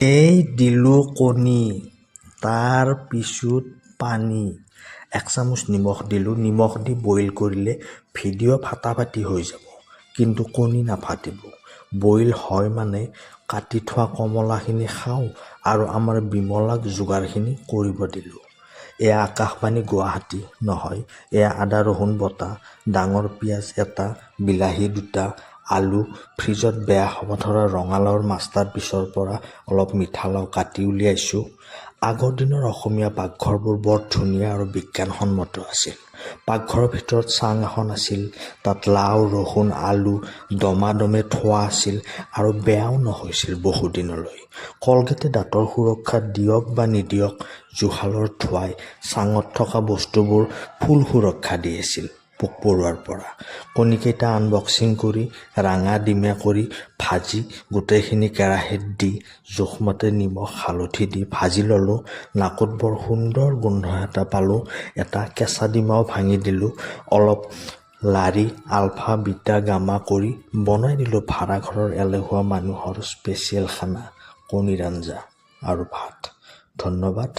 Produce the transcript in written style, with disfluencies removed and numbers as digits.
এই দিলোঁ কণী, তাৰ পিছত পানী। 1 চামুচ নিমখ দিলোঁ। নিমখ দি বইল কৰিলে ভিডিঅ' ফাটাফাটি হৈ যাব, কিন্তু কণী নাফাটিব। বইল হয় মানে কাটি থোৱা কমলাখিনি খাওঁ আৰু আমাৰ বিমলাক যোগাৰখিনি কৰিব দিলোঁ। এয়া আকাশবাণী গুৱাহাটী নহয়, এয়া আদা ৰহুন বটা, ডাঙৰ পিঁয়াজ এটা, বিলাহী 2টা, আলু, ফ্ৰিজত বেয়া হ'ব ধৰা ৰঙালাওৰ মাষ্টাৰ পিছৰ পৰা অলপ মিঠালাও কাটি উলিয়াইছোঁ। আগৰ দিনৰ অসমীয়া পাকঘৰবোৰ বৰ ধুনীয়া আৰু বিজ্ঞানসন্মত আছিল। পাকঘৰৰ ভিতৰত চাং এখন আছিল, তাত লাও, ৰহুন, আলু দমাদমে থোৱা আছিল আৰু বেয়াও নহৈছিল বহুদিনলৈ। কলগেটে দাঁতৰ সুৰক্ষা দিয়ক বা নিদিয়ক, জুহালৰ ধোঁৱাই চাঙত থকা বস্তুবোৰ ফুল সুৰক্ষা দি আছিল পোক-পৰুৱাৰ পৰা। কণীকেইটা আনবক্সিং কৰি ৰাঙা ডিমে কৰি ভাজি গোটেইখিনি কেৰাহীত দি জোখমতে নিমখ হালধি দি ভাজি ল'লোঁ। নাকত বৰ সুন্দৰ গোন্ধ এটা পালোঁ। এটা কেঁচা ডিমাও ভাঙি দিলোঁ। অলপ লাৰি আলফা বিটা গামা কৰি বনাই দিলোঁ ভাড়াঘৰৰ এলেহুৱা মানুহৰ স্পেচিয়েল খানা, কণীৰ আঞ্জা আৰু ভাত। ধন্যবাদ।